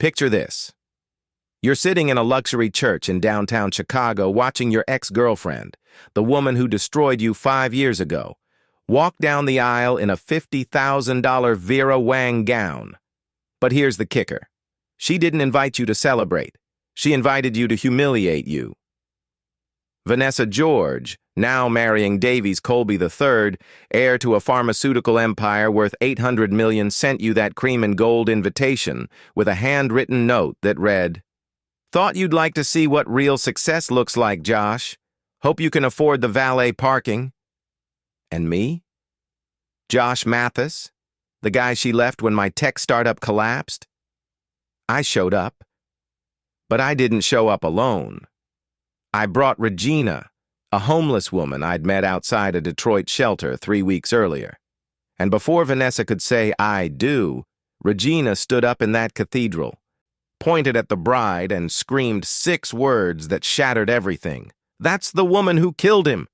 Picture this. You're sitting in a luxury church in downtown Chicago watching your ex-girlfriend, the woman who destroyed you 5 years ago, walk down the aisle in a $50,000 Vera Wang gown. But here's the kicker. She didn't invite you to celebrate. She invited you to humiliate you. Vanessa George, now marrying Davies Colby III, heir to a pharmaceutical empire worth $800 million, sent you that cream and gold invitation with a handwritten note that read, "Thought you'd like to see what real success looks like, Josh. Hope you can afford the valet parking." And me? Josh Mathis, the guy she left when my tech startup collapsed? I showed up. But I didn't show up alone. I brought Regina, a homeless woman I'd met outside a Detroit shelter 3 weeks earlier. And before Vanessa could say, "I do," Regina stood up in that cathedral, pointed at the bride, and screamed 6 words that shattered everything. "That's the woman who killed him!"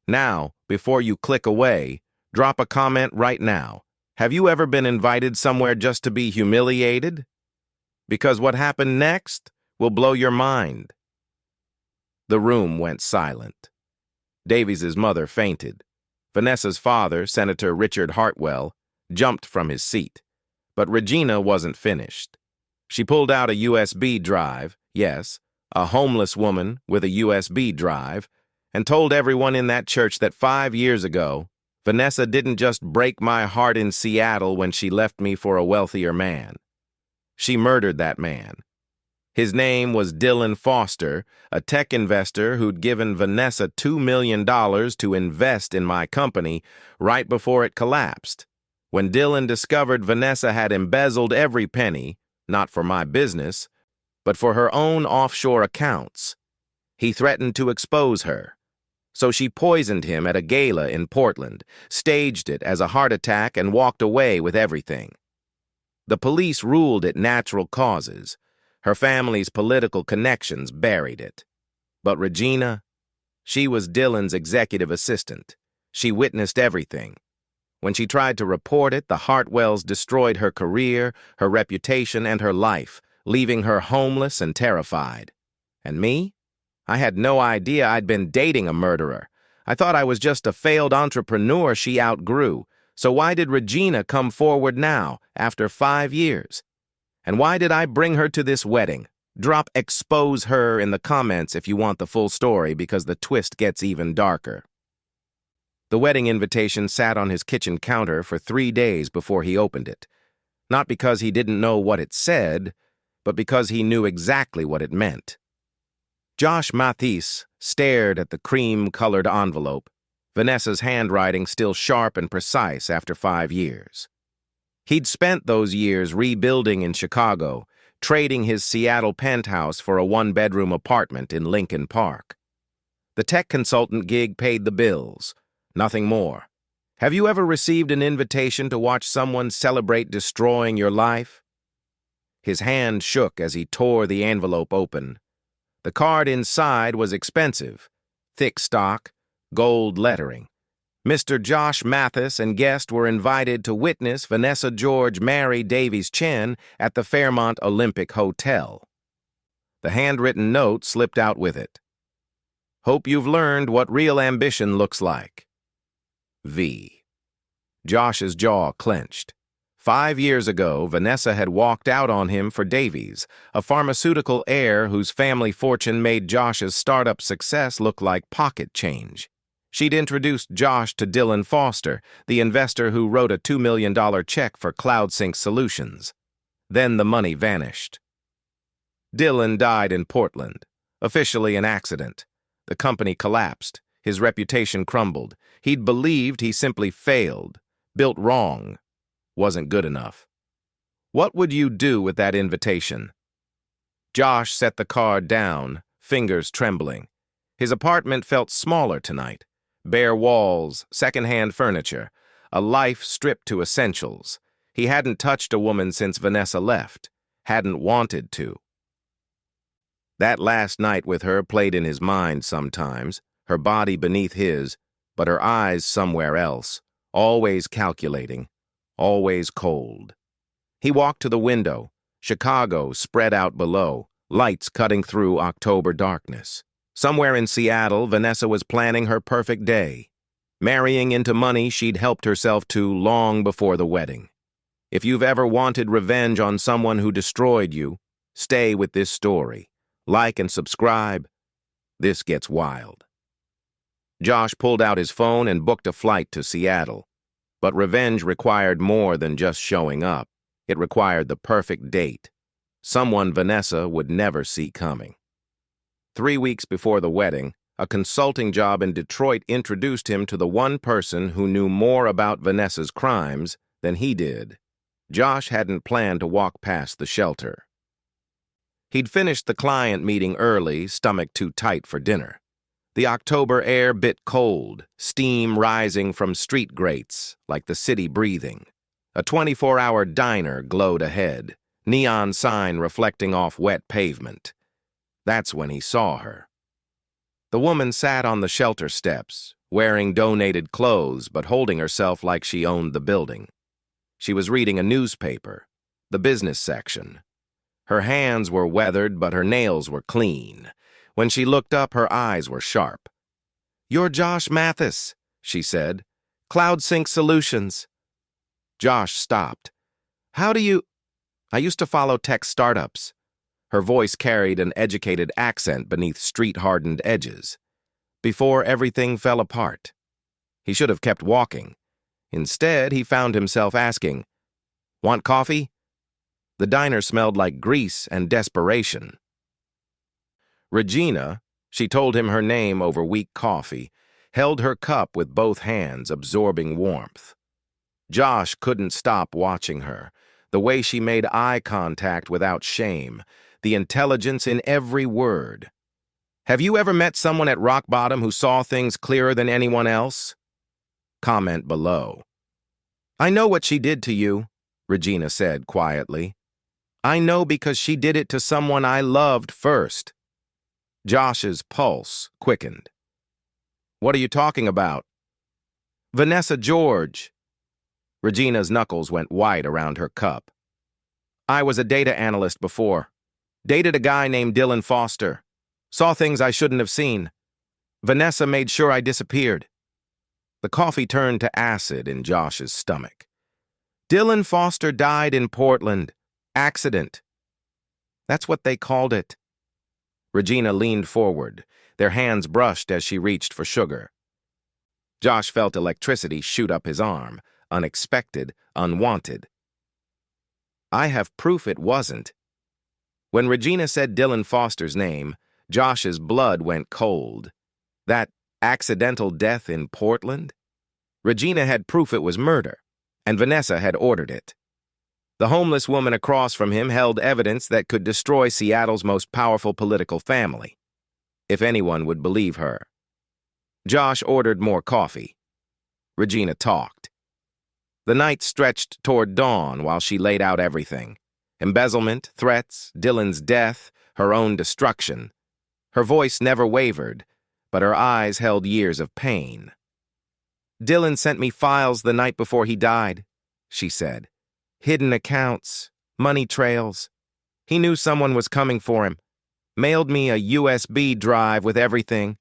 Now, before you click away, drop a comment right now. Have you ever been invited somewhere just to be humiliated? Because what happened next will blow your mind. The room went silent. Davies' mother fainted. Vanessa's father, Senator Richard Hartwell, jumped from his seat. But Regina wasn't finished. She pulled out a USB drive, yes, a homeless woman with a USB drive, and told everyone in that church that 5 years ago, Vanessa didn't just break my heart in Seattle when she left me for a wealthier man. She murdered that man. His name was Dylan Foster, a tech investor who'd given Vanessa $2 million to invest in my company right before it collapsed. When Dylan discovered Vanessa had embezzled every penny, not for my business, but for her own offshore accounts, he threatened to expose her. So she poisoned him at a gala in Portland, staged it as a heart attack, and walked away with everything. The police ruled it natural causes. Her family's political connections buried it. But Regina, she was Dylan's executive assistant. She witnessed everything. When she tried to report it, the Hartwells destroyed her career, her reputation, and her life, leaving her homeless and terrified. And me? I had no idea I'd been dating a murderer. I thought I was just a failed entrepreneur she outgrew. So why did Regina come forward now, after 5 years? And why did I bring her to this wedding? Drop "expose her" in the comments if you want the full story, because the twist gets even darker. The wedding invitation sat on his kitchen counter for 3 days before he opened it. Not because he didn't know what it said, but because he knew exactly what it meant. Josh Mathis stared at the cream-colored envelope, Vanessa's handwriting still sharp and precise after 5 years. He'd spent those years rebuilding in Chicago, trading his Seattle penthouse for a 1-bedroom apartment in Lincoln Park. The tech consultant gig paid the bills, nothing more. Have you ever received an invitation to watch someone celebrate destroying your life? His hand shook as he tore the envelope open. The card inside was expensive, thick stock, gold lettering. Mr. Josh Mathis and guest were invited to witness Vanessa George marry Davies Chen at the Fairmont Olympic Hotel. The handwritten note slipped out with it. Hope you've learned what real ambition looks like. V. Josh's jaw clenched. 5 years ago, Vanessa had walked out on him for Davies, a pharmaceutical heir whose family fortune made Josh's startup success look like pocket change. She'd introduced Josh to Dylan Foster, the investor who wrote a $2 million check for CloudSync Solutions. Then the money vanished. Dylan died in Portland, officially an accident. The company collapsed. His reputation crumbled. He'd believed he simply failed, built wrong, wasn't good enough. What would you do with that invitation? Josh set the card down, fingers trembling. His apartment felt smaller tonight. Bare walls, second-hand furniture, a life stripped to essentials. He hadn't touched a woman since Vanessa left, hadn't wanted to. That last night with her played in his mind sometimes, her body beneath his, but her eyes somewhere else, always calculating, always cold. He walked to the window, Chicago spread out below, lights cutting through October darkness. Somewhere in Seattle, Vanessa was planning her perfect day, marrying into money she'd helped herself to long before the wedding. If you've ever wanted revenge on someone who destroyed you, stay with this story. Like and subscribe. This gets wild. Josh pulled out his phone and booked a flight to Seattle. But revenge required more than just showing up. It required the perfect date. Someone Vanessa would never see coming. 3 weeks before the wedding, a consulting job in Detroit introduced him to the one person who knew more about Vanessa's crimes than he did. Josh hadn't planned to walk past the shelter. He'd finished the client meeting early, stomach too tight for dinner. The October air bit cold, steam rising from street grates, like the city breathing. A 24-hour diner glowed ahead, neon sign reflecting off wet pavement. That's when he saw her. The woman sat on the shelter steps, wearing donated clothes but holding herself like she owned the building. She was reading a newspaper, the business section. Her hands were weathered, but her nails were clean. When she looked up, her eyes were sharp. "You're Josh Mathis," she said. "CloudSync Solutions." Josh stopped. "How do you—" "I used to follow tech startups." Her voice carried an educated accent beneath street-hardened edges. "Before everything fell apart." He should have kept walking. Instead, he found himself asking, "Want coffee?" The diner smelled like grease and desperation. Regina, she told him her name over weak coffee, held her cup with both hands, absorbing warmth. Josh couldn't stop watching her, the way she made eye contact without shame, the intelligence in every word. Have you ever met someone at rock bottom who saw things clearer than anyone else? Comment below. "I know what she did to you," Regina said quietly. "I know because she did it to someone I loved first." Josh's pulse quickened. "What are you talking about?" "Vanessa George." Regina's knuckles went white around her cup. "I was a data analyst before. Dated a guy named Dylan Foster. Saw things I shouldn't have seen. Vanessa made sure I disappeared." The coffee turned to acid in Josh's stomach. "Dylan Foster died in Portland. Accident." "That's what they called it." Regina leaned forward. Their hands brushed as she reached for sugar. Josh felt electricity shoot up his arm, unexpected, unwanted. "I have proof it wasn't." When Regina said Dylan Foster's name, Josh's blood went cold. That accidental death in Portland? Regina had proof it was murder, and Vanessa had ordered it. The homeless woman across from him held evidence that could destroy Seattle's most powerful political family, if anyone would believe her. Josh ordered more coffee. Regina talked. The night stretched toward dawn while she laid out everything. Embezzlement, threats, Dylan's death, her own destruction. Her voice never wavered, but her eyes held years of pain. "Dylan sent me files the night before he died," she said. "Hidden accounts, money trails. He knew someone was coming for him. Mailed me a USB drive with everything."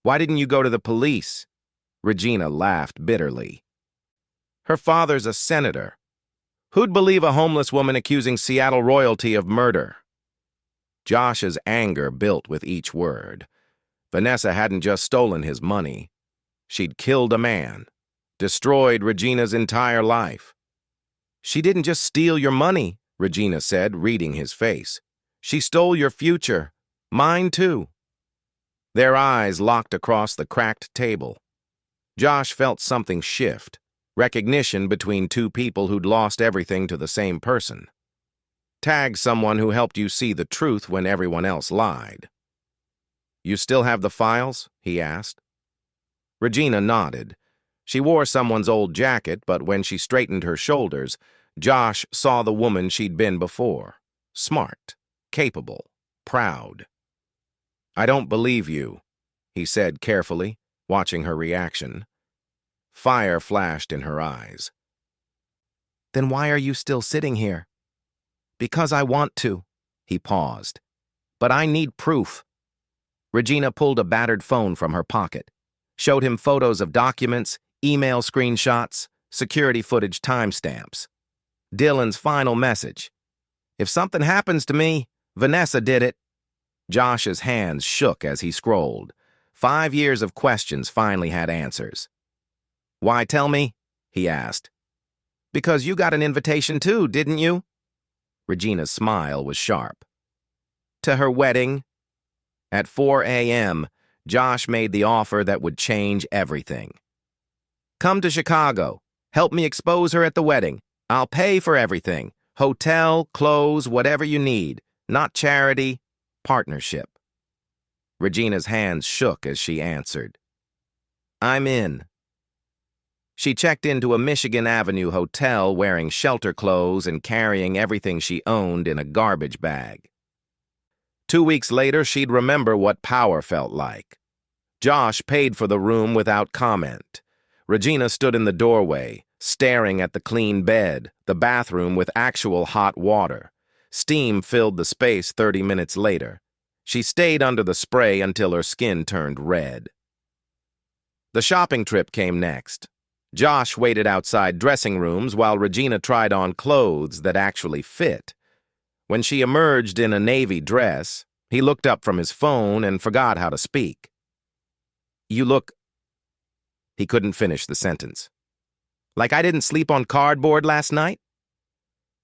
"Why didn't you go to the police?" Regina laughed bitterly. "Her father's a senator. Who'd believe a homeless woman accusing Seattle royalty of murder?" Josh's anger built with each word. Vanessa hadn't just stolen his money. She'd killed a man, destroyed Regina's entire life. "She didn't just steal your money," Regina said, reading his face. "She stole your future. Mine too." Their eyes locked across the cracked table. Josh felt something shift, recognition between two people who'd lost everything to the same person. Tag someone who helped you see the truth when everyone else lied. "You still have the files?" he asked. Regina nodded. She wore someone's old jacket, but when she straightened her shoulders, Josh saw the woman she'd been before. Smart, capable, proud. "I don't believe you," he said carefully, watching her reaction. Fire flashed in her eyes. "Then why are you still sitting here?" Because I want to. He paused. But I need proof. Regina pulled a battered phone from her pocket, showed him photos of documents, email screenshots, security footage timestamps. Dylan's final message. If something happens to me, Vanessa did it. Josh's hands shook as he scrolled. 5 years of questions finally had answers. Why tell me? He asked. Because you got an invitation too, didn't you? Regina's smile was sharp. To her wedding? At 4 a.m., Josh made the offer that would change everything. Come to Chicago. Help me expose her at the wedding. I'll pay for everything. Hotel, clothes, whatever you need. Not charity, partnership. Regina's hands shook as she answered. I'm in. She checked into a Michigan Avenue hotel wearing shelter clothes and carrying everything she owned in a garbage bag. 2 weeks later, she'd remember what power felt like. Josh paid for the room without comment. Regina stood in the doorway, staring at the clean bed, the bathroom with actual hot water. Steam filled the space 30 minutes later. She stayed under the spray until her skin turned red. The shopping trip came next. Josh waited outside dressing rooms while Regina tried on clothes that actually fit. When she emerged in a navy dress, he looked up from his phone and forgot how to speak. You look... He couldn't finish the sentence. Like I didn't sleep on cardboard last night?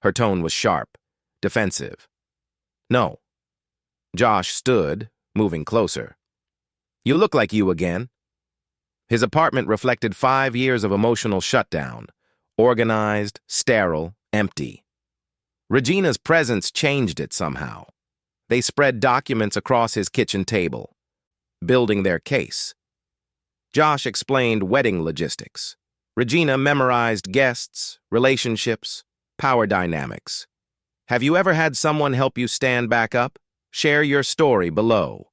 Her tone was sharp, defensive. No. Josh stood, moving closer. You look like you again. His apartment reflected 5 years of emotional shutdown. Organized, sterile, empty. Regina's presence changed it somehow. They spread documents across his kitchen table, building their case. Josh explained wedding logistics. Regina memorized guests, relationships, power dynamics. Have you ever had someone help you stand back up? Share your story below.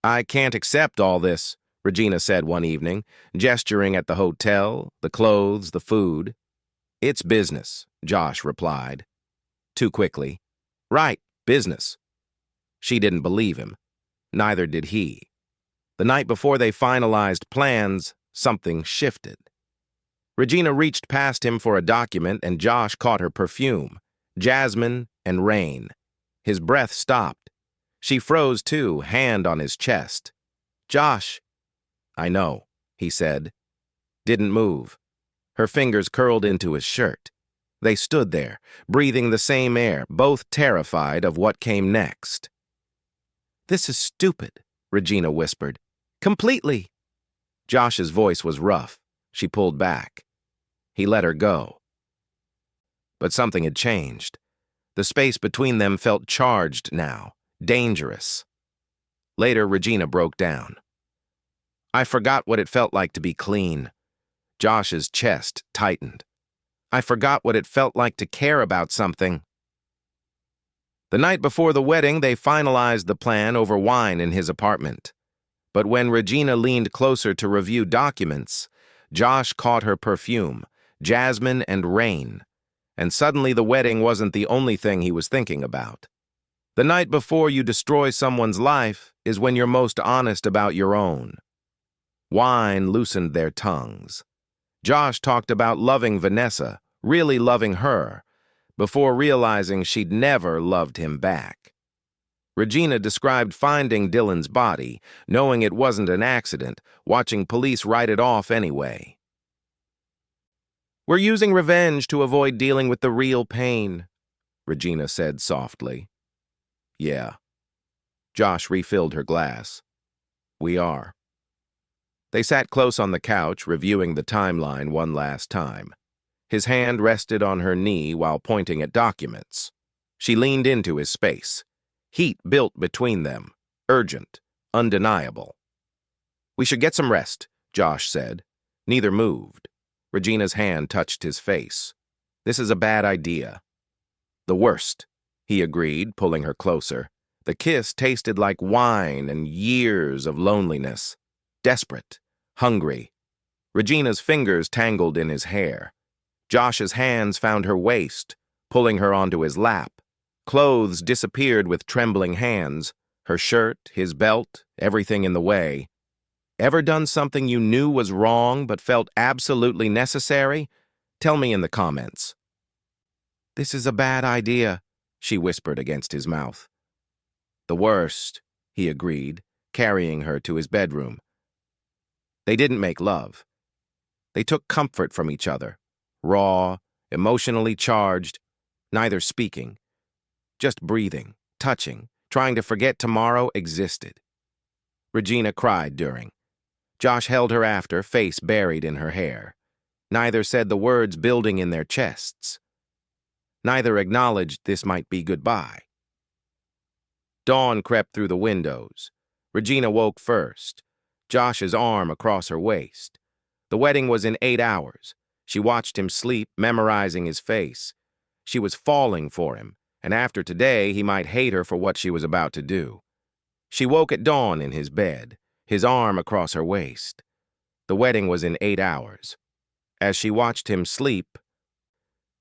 I can't accept all this, Regina said one evening, gesturing at the hotel, the clothes, the food. It's business, Josh replied. Too quickly. Right, business. She didn't believe him. Neither did he. The night before they finalized plans, something shifted. Regina reached past him for a document and Josh caught her perfume, jasmine and rain. His breath stopped. She froze too, hand on his chest. Josh. I know, he said. Didn't move. Her fingers curled into his shirt. They stood there, breathing the same air, both terrified of what came next. This is stupid, Regina whispered. Completely. Josh's voice was rough. She pulled back. He let her go. But something had changed. The space between them felt charged now, dangerous. Later, Regina broke down. I forgot what it felt like to be clean. Josh's chest tightened. I forgot what it felt like to care about something. The night before the wedding, they finalized the plan over wine in his apartment. But when Regina leaned closer to review documents, Josh caught her perfume, jasmine and rain, and suddenly the wedding wasn't the only thing he was thinking about. The night before you destroy someone's life is when you're most honest about your own. Wine loosened their tongues. Josh talked about loving Vanessa, really loving her, before realizing she'd never loved him back. Regina described finding Dylan's body, knowing it wasn't an accident, watching police write it off anyway. We're using revenge to avoid dealing with the real pain, Regina said softly. Yeah. Josh refilled her glass. We are. They sat close on the couch, reviewing the timeline one last time. His hand rested on her knee while pointing at documents. She leaned into his space. Heat built between them, urgent, undeniable. We should get some rest, Josh said. Neither moved. Regina's hand touched his face. This is a bad idea. The worst, he agreed, pulling her closer. The kiss tasted like wine and years of loneliness. Desperate, hungry. Regina's fingers tangled in his hair. Josh's hands found her waist, pulling her onto his lap. Clothes disappeared with trembling hands, her shirt, his belt, everything in the way. Ever done something you knew was wrong but felt absolutely necessary? Tell me in the comments. "This is a bad idea," she whispered against his mouth. "The worst," he agreed, carrying her to his bedroom. They didn't make love. They took comfort from each other, raw, emotionally charged, neither speaking, just breathing, touching, trying to forget tomorrow existed. Regina cried during. Josh held her after, face buried in her hair. Neither said the words building in their chests. Neither acknowledged this might be goodbye. Dawn crept through the windows. Regina woke first, Josh's arm across her waist. The wedding was in 8 hours. She watched him sleep, memorizing his face. She was falling for him, and after today, he might hate her for what she was about to do. She woke at dawn in his bed, his arm across her waist. The wedding was in 8 hours. As she watched him sleep,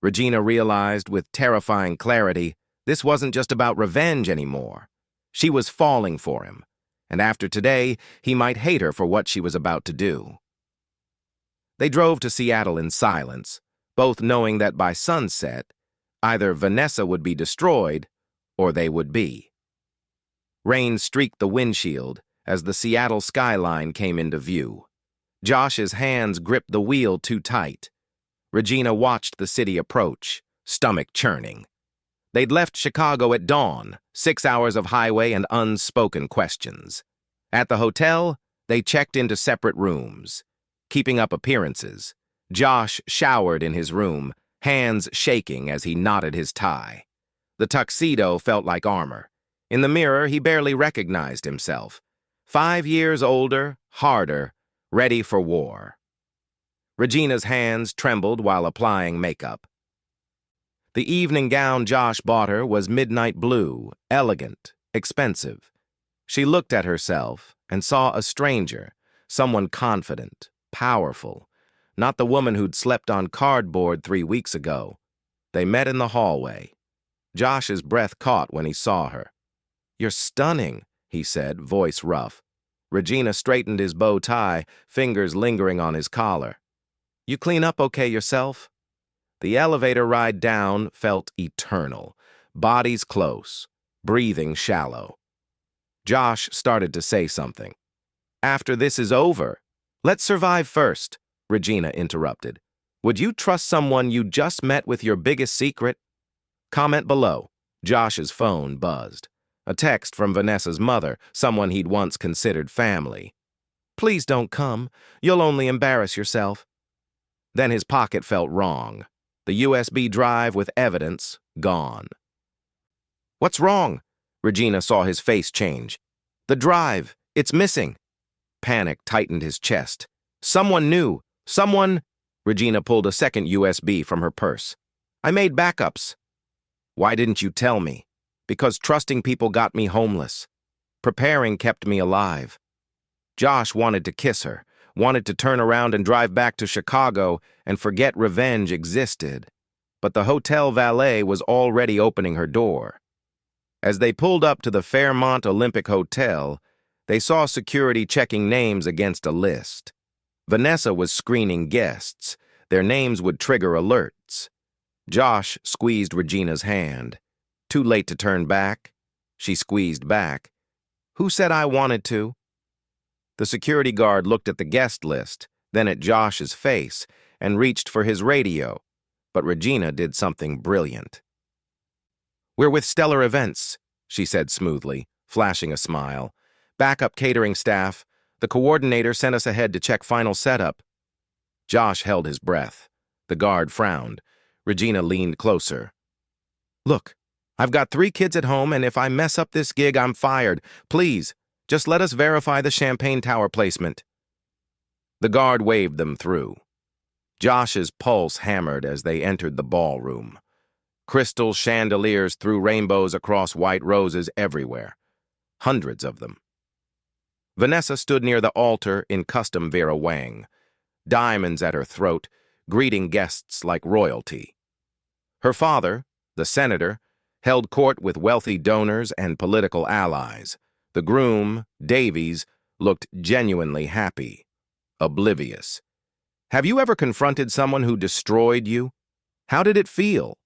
Regina realized with terrifying clarity this wasn't just about revenge anymore. She was falling for him, and after today, he might hate her for what she was about to do. They drove to Seattle in silence, both knowing that by sunset, either Vanessa would be destroyed or they would be. Rain streaked the windshield as the Seattle skyline came into view. Josh's hands gripped the wheel too tight. Regina watched the city approach, stomach churning. They'd left Chicago at dawn, 6 hours of highway and unspoken questions. At the hotel, they checked into separate rooms. Keeping up appearances, Josh showered in his room, hands shaking as he knotted his tie. The tuxedo felt like armor. In the mirror, he barely recognized himself. 5 years older, harder, ready for war. Regina's hands trembled while applying makeup. The evening gown Josh bought her was midnight blue, elegant, expensive. She looked at herself and saw a stranger, someone confident, powerful, not the woman who'd slept on cardboard 3 weeks ago. They met in the hallway. Josh's breath caught when he saw her. "You're stunning," he said, voice rough. Regina straightened his bow tie, fingers lingering on his collar. "You clean up okay yourself?" The elevator ride down felt eternal, bodies close, breathing shallow. Josh started to say something. "After this is over, let's survive first," Regina interrupted. "Would you trust someone you just met with your biggest secret?" Comment below. Josh's phone buzzed. A text from Vanessa's mother, someone he'd once considered family. "Please don't come. You'll only embarrass yourself." Then his pocket felt wrong. The USB drive with evidence gone. "What's wrong?" Regina saw his face change. "The drive. It's missing." Panic tightened his chest. "Someone knew. Someone—" Regina pulled a second USB from her purse. "I made backups." "Why didn't you tell me?" "Because trusting people got me homeless. Preparing kept me alive." Josh wanted to kiss her, wanted to turn around and drive back to Chicago and forget revenge existed. But the hotel valet was already opening her door. As they pulled up to the Fairmont Olympic Hotel, they saw security checking names against a list. Vanessa was screening guests. Their names would trigger alerts. Josh squeezed Regina's hand. Too late to turn back. She squeezed back. "Who said I wanted to?" The security guard looked at the guest list, then at Josh's face, and reached for his radio. But Regina did something brilliant. "We're with Stellar Events," she said smoothly, flashing a smile. "Backup catering staff. The coordinator sent us ahead to check final setup." Josh held his breath. The guard frowned. Regina leaned closer. "Look, I've got 3 kids at home, and if I mess up this gig, I'm fired. Please, just let us verify the champagne tower placement." The guard waved them through. Josh's pulse hammered as they entered the ballroom. Crystal chandeliers threw rainbows across white roses everywhere. Hundreds of them. Vanessa stood near the altar in custom Vera Wang, diamonds at her throat, greeting guests like royalty. Her father, the senator, held court with wealthy donors and political allies. The groom, Davies, looked genuinely happy, oblivious. Have you ever confronted someone who destroyed you? How did it feel?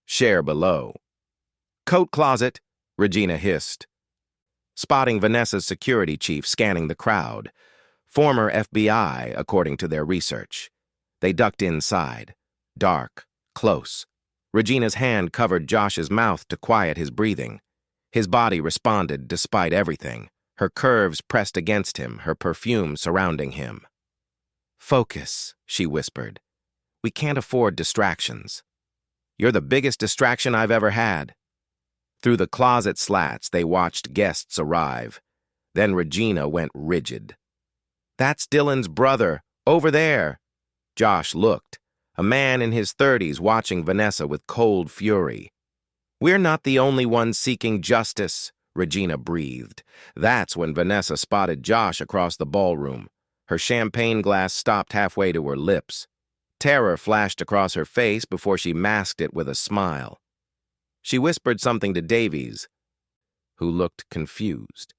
Share below. Coat closet, Regina hissed, spotting Vanessa's security chief scanning the crowd. Former FBI, according to their research. They ducked inside. Dark, close. Regina's hand covered Josh's mouth to quiet his breathing. His body responded despite everything. Her curves pressed against him, her perfume surrounding him. "Focus," she whispered. "We can't afford distractions." "You're the biggest distraction I've ever had." Through the closet slats, they watched guests arrive. Then Regina went rigid. "That's Dylan's brother, over there." Josh looked, a man in his 30s watching Vanessa with cold fury. "We're not the only ones seeking justice," Regina breathed. That's when Vanessa spotted Josh across the ballroom. Her champagne glass stopped halfway to her lips. Terror flashed across her face before she masked it with a smile. She whispered something to Davies, who looked confused.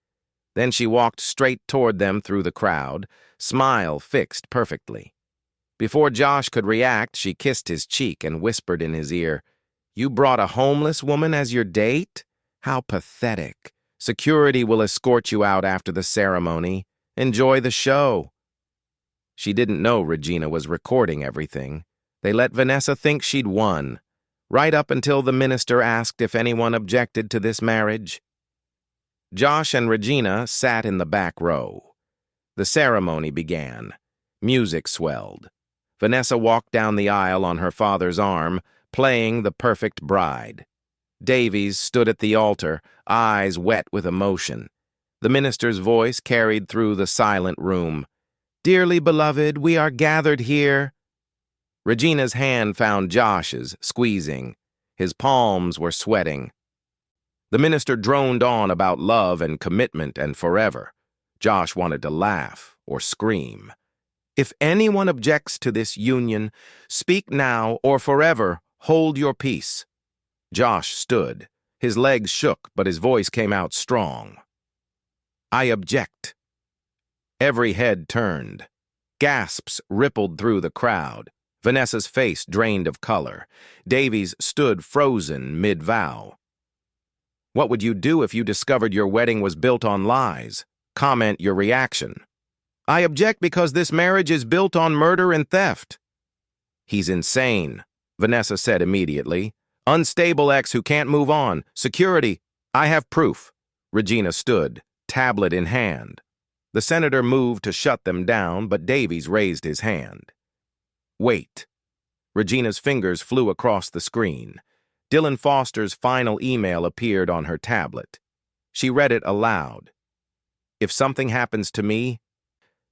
Then she walked straight toward them through the crowd, smile fixed perfectly. Before Josh could react, she kissed his cheek and whispered in his ear, "You brought a homeless woman as your date? How pathetic. Security will escort you out after the ceremony. Enjoy the show." She didn't know Regina was recording everything. They let Vanessa think she'd won, right up until the minister asked if anyone objected to this marriage. Josh and Regina sat in the back row. The ceremony began. Music swelled. Vanessa walked down the aisle on her father's arm, playing the perfect bride. Davies stood at the altar, eyes wet with emotion. The minister's voice carried through the silent room. "Dearly beloved, we are gathered here." Regina's hand found Josh's, squeezing. His palms were sweating. The minister droned on about love and commitment and forever. Josh wanted to laugh or scream. "If anyone objects to this union, speak now or forever hold your peace." Josh stood. His legs shook, but his voice came out strong. "I object." Every head turned. Gasps rippled through the crowd. Vanessa's face drained of color. Davies stood frozen mid-vow. "What would you do if you discovered your wedding was built on lies? Comment your reaction." "I object because this marriage is built on murder and theft." "He's insane," Vanessa said immediately. "Unstable ex who can't move on. Security. I have proof." Regina stood, tablet in hand. The senator moved to shut them down, but Davies raised his hand. "Wait." Regina's fingers flew across the screen. Dylan Foster's final email appeared on her tablet. She read it aloud. "If something happens to me..."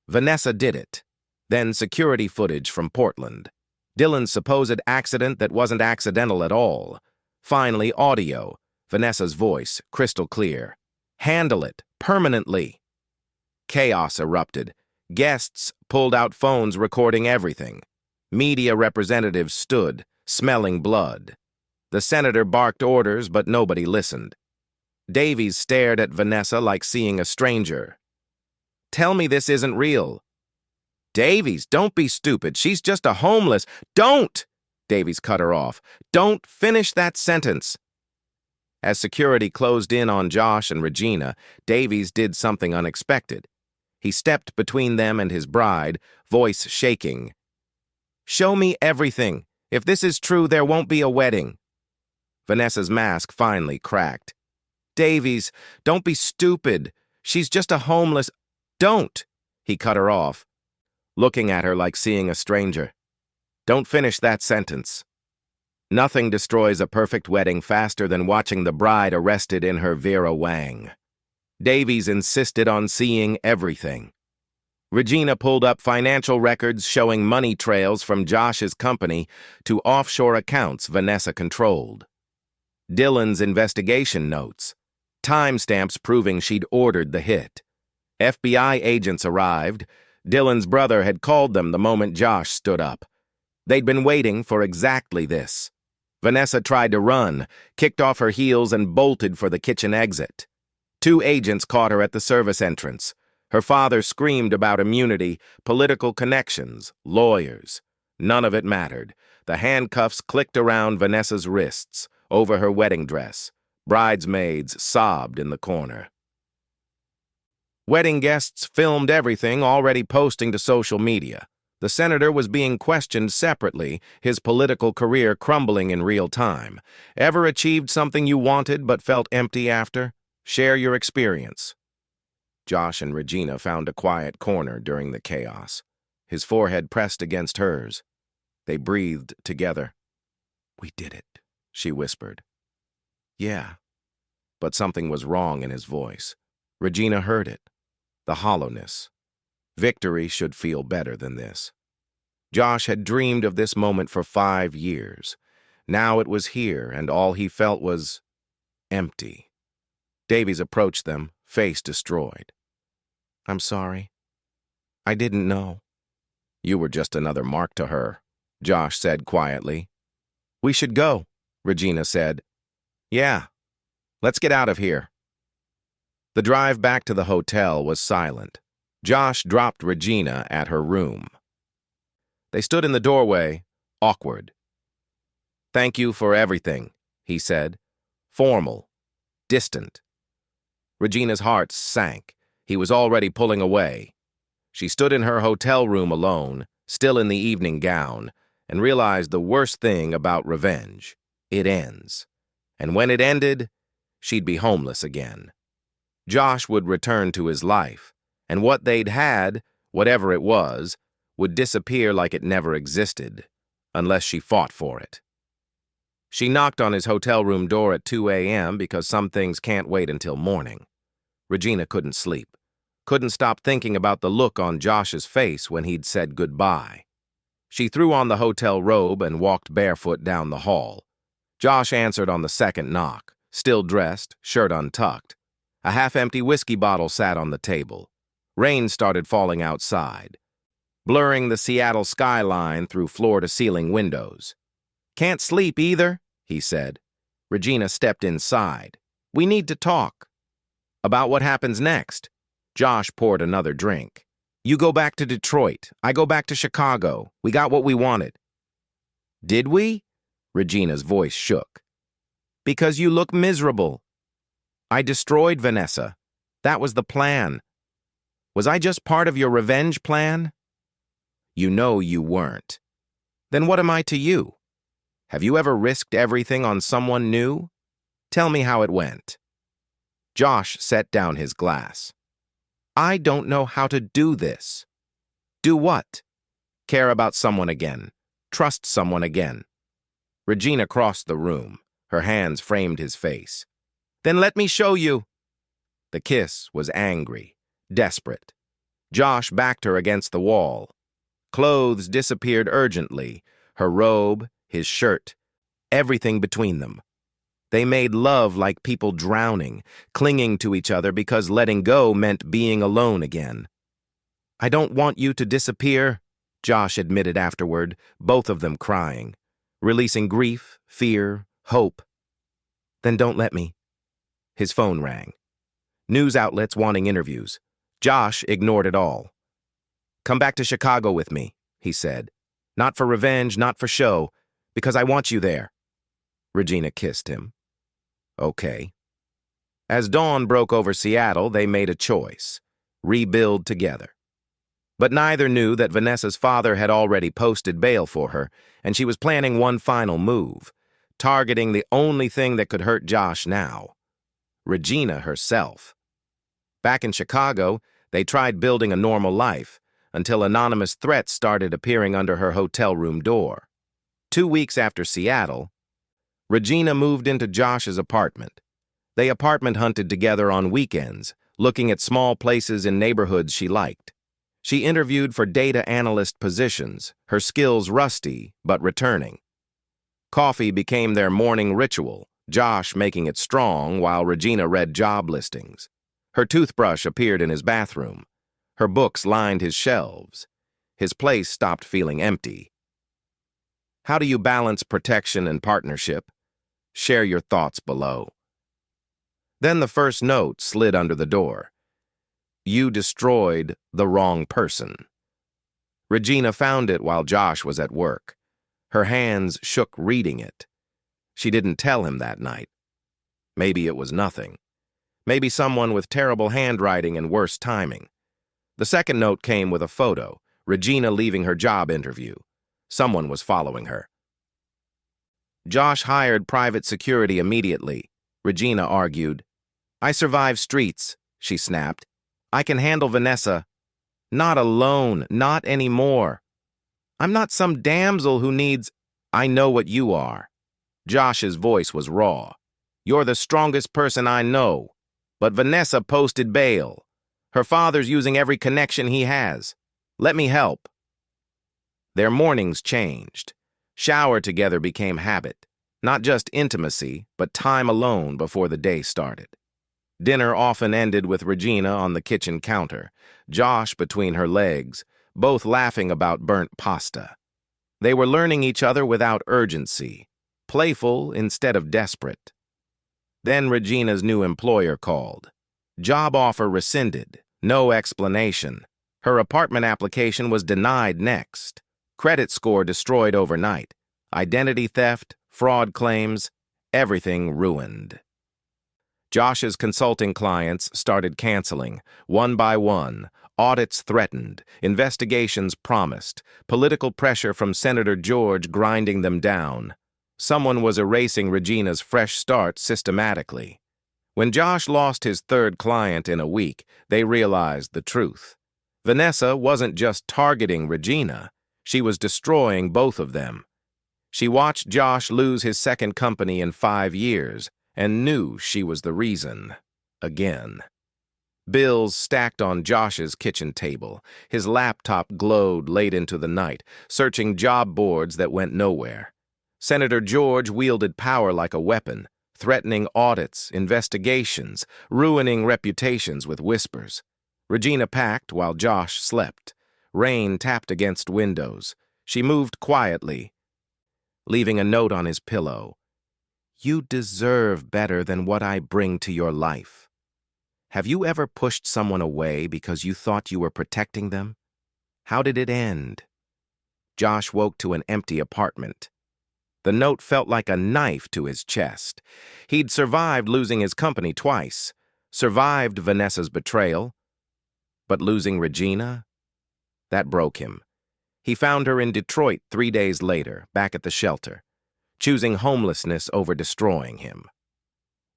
Vanessa did it. Then security footage from Portland. Dylan's supposed accident that wasn't accidental at all. Finally, audio. Vanessa's voice, crystal clear. "Handle it, permanently." Chaos erupted. Guests pulled out phones recording everything. Media representatives stood, smelling blood. The senator barked orders, but nobody listened. Davies stared at Vanessa like seeing a stranger. "Tell me this isn't real." "Davies, don't be stupid. She's just a homeless..." "Don't!" Davies cut her off. "Don't finish that sentence." As security closed in on Josh and Regina, Davies did something unexpected. He stepped between them and his bride, voice shaking. "Show me everything. If this is true, there won't be a wedding." Vanessa's mask finally cracked. "Davies, don't be stupid. She's just a homeless..." "Don't!" He cut her off, looking at her like seeing a stranger. "Don't finish that sentence." Nothing destroys a perfect wedding faster than watching the bride arrested in her Vera Wang. Davies insisted on seeing everything. Regina pulled up financial records showing money trails from Josh's company to offshore accounts Vanessa controlled. Dylan's investigation notes, timestamps proving she'd ordered the hit. FBI agents arrived. Dylan's brother had called them the moment Josh stood up. They'd been waiting for exactly this. Vanessa tried to run, kicked off her heels, and bolted for the kitchen exit. 2 agents caught her at the service entrance. Her father screamed about immunity, political connections, lawyers. None of it mattered. The handcuffs clicked around Vanessa's wrists, over her wedding dress. Bridesmaids sobbed in the corner. Wedding guests filmed everything, already posting to social media. The senator was being questioned separately, his political career crumbling in real time. Ever achieved something you wanted but felt empty after? Share your experience. Josh and Regina found a quiet corner during the chaos, his forehead pressed against hers. They breathed together. "We did it," she whispered. "Yeah." But something was wrong in his voice. Regina heard it. The hollowness. Victory should feel better than this. Josh had dreamed of this moment for 5 years. Now it was here, and all he felt was empty. Davies approached them, face destroyed. "I'm sorry. I didn't know." "You were just another mark to her," Josh said quietly. "We should go," Regina said. "Yeah. Let's get out of here." The drive back to the hotel was silent. Josh dropped Regina at her room. They stood in the doorway, awkward. "Thank you for everything," he said. Formal, distant. Regina's heart sank. He was already pulling away. She stood in her hotel room alone, still in the evening gown, and realized the worst thing about revenge. It ends. And when it ended, she'd be homeless again. Josh would return to his life, and what they'd had, whatever it was, would disappear like it never existed, unless she fought for it. She knocked on his hotel room door at 2 a.m. because some things can't wait until morning. Regina couldn't sleep, couldn't stop thinking about the look on Josh's face when he'd said goodbye. She threw on the hotel robe and walked barefoot down the hall. Josh answered on the second knock, still dressed, shirt untucked. A half-empty whiskey bottle sat on the table. Rain started falling outside, blurring the Seattle skyline through floor-to-ceiling windows. "Can't sleep either," he said. Regina stepped inside. "We need to talk." "About what happens next?" Josh poured another drink. "You go back to Detroit. I go back to Chicago. We got what we wanted." "Did we?" Regina's voice shook. "Because you look miserable." "I destroyed Vanessa. That was the plan. Was I just part of your revenge plan?" "You know you weren't." "Then what am I to you? Have you ever risked everything on someone new? Tell me how it went." Josh set down his glass. "I don't know how to do this." "Do what?" "Care about someone again. Trust someone again." Regina crossed the room. Her hands framed his face. "Then let me show you." The kiss was angry, desperate. Josh backed her against the wall. Clothes disappeared urgently, her robe, his shirt, everything between them. They made love like people drowning, clinging to each other because letting go meant being alone again. "I don't want you to disappear," Josh admitted afterward, both of them crying, releasing grief, fear, hope. "Then don't let me." His phone rang. News outlets wanting interviews. Josh ignored it all. "Come back to Chicago with me," he said. "Not for revenge, not for show, because I want you there." Regina kissed him. "Okay." As dawn broke over Seattle, they made a choice: rebuild together. But neither knew that Vanessa's father had already posted bail for her, and she was planning one final move, targeting the only thing that could hurt Josh now: Regina herself. Back in Chicago, they tried building a normal life, until anonymous threats started appearing under her hotel room door. 2 weeks after Seattle, Regina moved into Josh's apartment. They apartment hunted together on weekends, looking at small places in neighborhoods she liked. She interviewed for data analyst positions, her skills rusty but returning. Coffee became their morning ritual, Josh making it strong while Regina read job listings. Her toothbrush appeared in his bathroom. Her books lined his shelves. His place stopped feeling empty. How do you balance protection and partnership? Share your thoughts below. Then the first note slid under the door. You destroyed the wrong person. Regina found it while Josh was at work. Her hands shook reading it. She didn't tell him that night. Maybe it was nothing. Maybe someone with terrible handwriting and worse timing. The second note came with a photo, Regina leaving her job interview. Someone was following her. Josh hired private security immediately, Regina argued. I survive streets, she snapped. I can handle Vanessa. Not alone, not anymore. I'm not some damsel who needs... I know what you are. Josh's voice was raw. You're the strongest person I know. But Vanessa posted bail. Her father's using every connection he has. Let me help. Their mornings changed. Shower together became habit. Not just intimacy, but time alone before the day started. Dinner often ended with Regina on the kitchen counter, Josh between her legs, both laughing about burnt pasta. They were learning each other without urgency, playful instead of desperate. Then Regina's new employer called. Job offer rescinded, no explanation. Her apartment application was denied next. Credit score destroyed overnight. Identity theft, fraud claims, everything ruined. Josh's consulting clients started canceling, one by one, audits threatened, investigations promised, political pressure from Senator George grinding them down. Someone was erasing Regina's fresh start systematically. When Josh lost his third client in a week, they realized the truth. Vanessa wasn't just targeting Regina, she was destroying both of them. She watched Josh lose his second company in 5 years, and knew she was the reason. Again. Bills stacked on Josh's kitchen table. His laptop glowed late into the night, searching job boards that went nowhere. Senator George wielded power like a weapon, threatening audits, investigations, ruining reputations with whispers. Regina packed while Josh slept. Rain tapped against windows. She moved quietly, leaving a note on his pillow. You deserve better than what I bring to your life. Have you ever pushed someone away because you thought you were protecting them? How did it end? Josh woke to an empty apartment. The note felt like a knife to his chest. He'd survived losing his company twice, survived Vanessa's betrayal, but losing Regina? That broke him. He found her in Detroit 3 days later, back at the shelter, choosing homelessness over destroying him.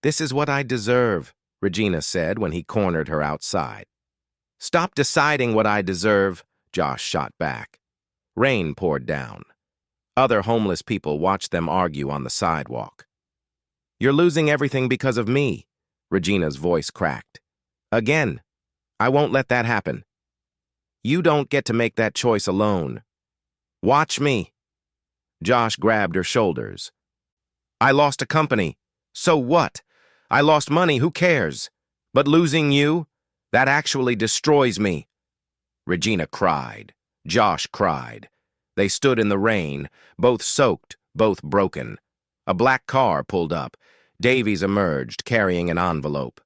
This is what I deserve, Regina said when he cornered her outside. Stop deciding what I deserve, Josh shot back. Rain poured down. Other homeless people watched them argue on the sidewalk. You're losing everything because of me, Regina's voice cracked. Again, I won't let that happen. You don't get to make that choice alone. Watch me. Josh grabbed her shoulders. I lost a company. So what? I lost money, who cares? But losing you? That actually destroys me. Regina cried. Josh cried. They stood in the rain, both soaked, both broken. A black car pulled up. Davies emerged, carrying an envelope.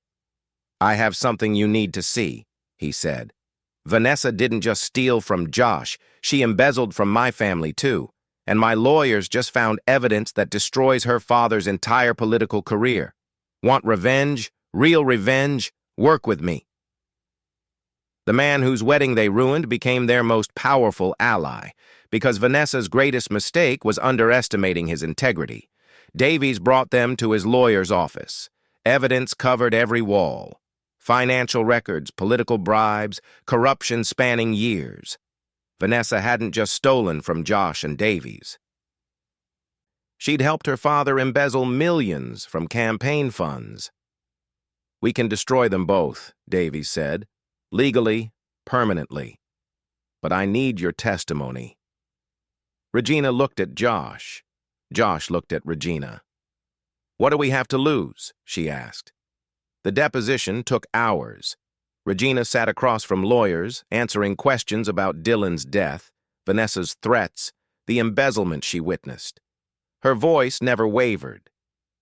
I have something you need to see, he said. Vanessa didn't just steal from Josh, she embezzled from my family too. And my lawyers just found evidence that destroys her father's entire political career. Want revenge? Real revenge? Work with me. The man whose wedding they ruined became their most powerful ally, because Vanessa's greatest mistake was underestimating his integrity. Davies brought them to his lawyer's office. Evidence covered every wall. Financial records, political bribes, corruption spanning years. Vanessa hadn't just stolen from Josh and Davies. She'd helped her father embezzle millions from campaign funds. We can destroy them both, Davies said. Legally, permanently. But I need your testimony. Regina looked at Josh. Josh looked at Regina. What do we have to lose? She asked. The deposition took hours. Regina sat across from lawyers, answering questions about Dylan's death, Vanessa's threats, the embezzlement she witnessed. Her voice never wavered.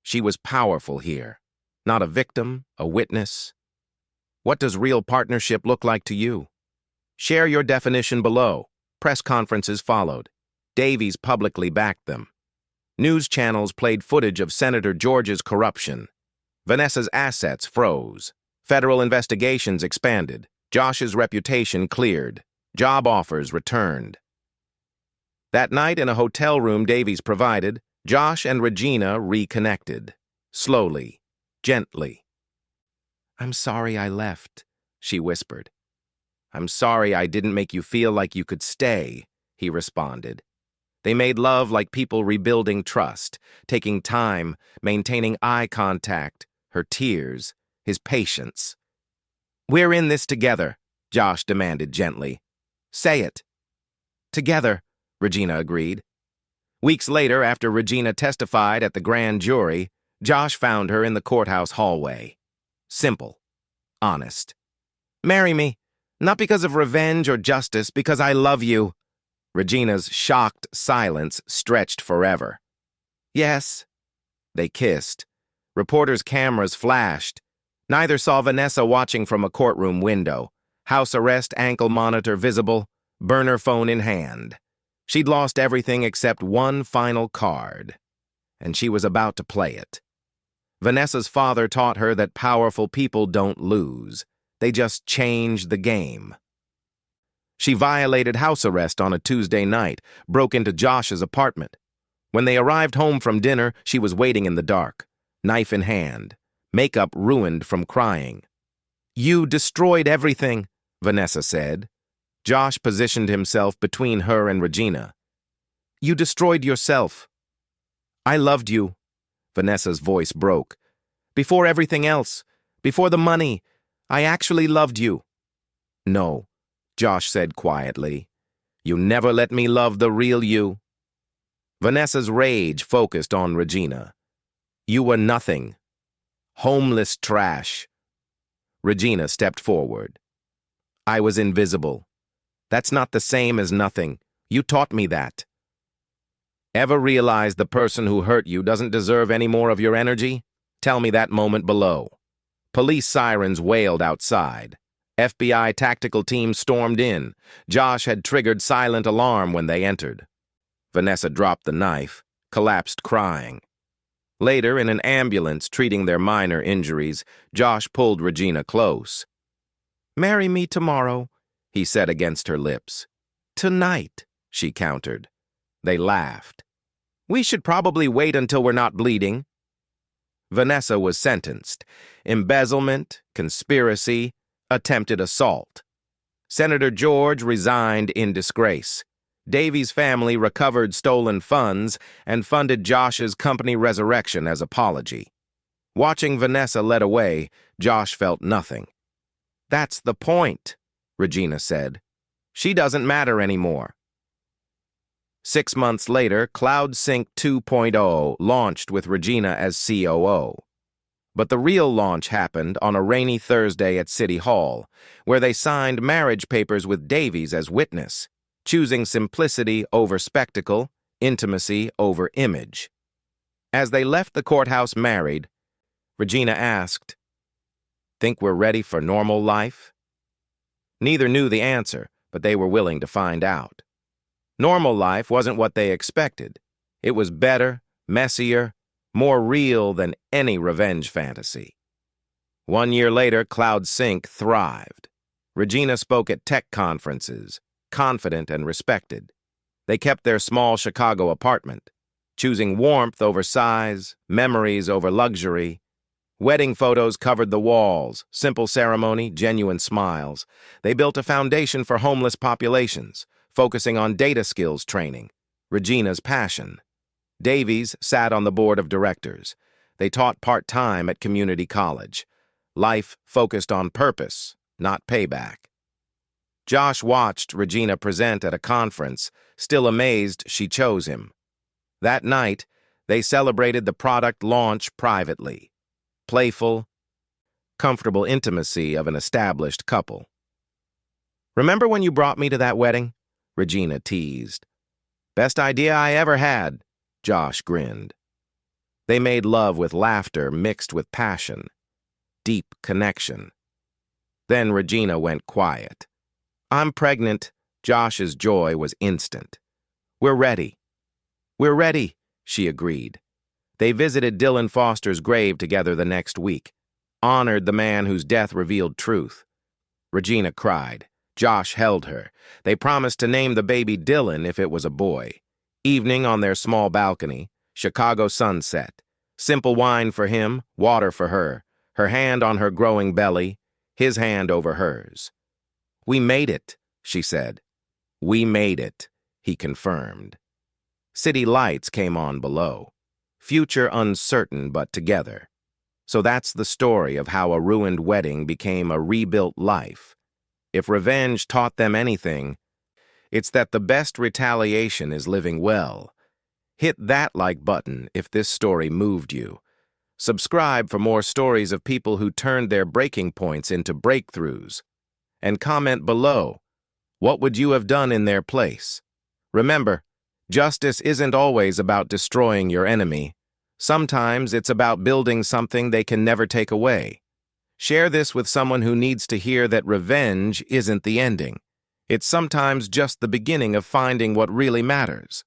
She was powerful here, not a victim, a witness. What does real partnership look like to you? Share your definition below. Press conferences followed. Davies publicly backed them. News channels played footage of Senator George's corruption. Vanessa's assets froze. Federal investigations expanded. Josh's reputation cleared. Job offers returned. That night in a hotel room Davies provided, Josh and Regina reconnected. Slowly, gently. "I'm sorry I left," she whispered. "I'm sorry I didn't make you feel like you could stay," he responded. They made love like people rebuilding trust, taking time, maintaining eye contact, her tears, his patience. "We're in this together," Josh demanded gently. "Say it." "Together," Regina agreed. Weeks later, after Regina testified at the grand jury, Josh found her in the courthouse hallway. Simple. Honest. "Marry me. Not because of revenge or justice, because I love you." Regina's shocked silence stretched forever. "Yes." They kissed. Reporters' cameras flashed. Neither saw Vanessa watching from a courtroom window. House arrest ankle monitor visible, burner phone in hand. She'd lost everything except one final card, and she was about to play it. Vanessa's father taught her that powerful people don't lose. They just change the game. She violated house arrest on a Tuesday night, broke into Josh's apartment. When they arrived home from dinner, she was waiting in the dark, knife in hand, makeup ruined from crying. "You destroyed everything," Vanessa said. Josh positioned himself between her and Regina. "You destroyed yourself." "I loved you." Vanessa's voice broke. "Before everything else, before the money, I actually loved you." "No," Josh said quietly. "You never let me love the real you." Vanessa's rage focused on Regina. "You were nothing. Homeless trash." Regina stepped forward. "I was invisible. That's not the same as nothing. You taught me that." Ever realize the person who hurt you doesn't deserve any more of your energy? Tell me that moment below. Police sirens wailed outside. FBI tactical team stormed in. Josh had triggered silent alarm when they entered. Vanessa dropped the knife, collapsed crying. Later, in an ambulance treating their minor injuries, Josh pulled Regina close. "Marry me tomorrow," he said against her lips. "Tonight," she countered. They laughed. "We should probably wait until we're not bleeding." Vanessa was sentenced. Embezzlement, conspiracy, attempted assault. Senator George resigned in disgrace. Davies' family recovered stolen funds and funded Josh's company resurrection as apology. Watching Vanessa led away, Josh felt nothing. "That's the point," Regina said. "She doesn't matter anymore." 6 months later, CloudSync 2.0 launched with Regina as COO. But the real launch happened on a rainy Thursday at City Hall, where they signed marriage papers with Davies as witness, choosing simplicity over spectacle, intimacy over image. As they left the courthouse married, Regina asked, "Think we're ready for normal life?" Neither knew the answer, but they were willing to find out. Normal life wasn't what they expected. It was better, messier, more real than any revenge fantasy. 1 year later, CloudSync thrived. Regina spoke at tech conferences, confident and respected. They kept their small Chicago apartment, choosing warmth over size, memories over luxury. Wedding photos covered the walls, simple ceremony, genuine smiles. They built a foundation for homeless populations, focusing on data skills training, Regina's passion. Davies sat on the board of directors. They taught part-time at community college. Life focused on purpose, not payback. Josh watched Regina present at a conference, still amazed she chose him. That night, they celebrated the product launch privately. Playful, comfortable intimacy of an established couple. "Remember when you brought me to that wedding?" Regina teased. Best idea I ever had, Josh grinned. They made love with laughter mixed with passion. Deep connection. Then Regina went quiet. I'm pregnant. Josh's joy was instant. We're ready. We're ready, she agreed. They visited Dylan Foster's grave together the next week, honored the man whose death revealed truth. Regina cried. Josh held her. They promised to name the baby Dylan if it was a boy. Evening on their small balcony, Chicago sunset. Simple wine for him, water for her hand on her growing belly, his hand over hers. We made it, she said. We made it, he confirmed. City lights came on below. Future uncertain but together. So that's the story of how a ruined wedding became a rebuilt life. If revenge taught them anything, it's that the best retaliation is living well. Hit that like button if this story moved you. Subscribe for more stories of people who turned their breaking points into breakthroughs. And comment below, what would you have done in their place? Remember, justice isn't always about destroying your enemy. Sometimes it's about building something they can never take away. Share this with someone who needs to hear that revenge isn't the ending. It's sometimes just the beginning of finding what really matters.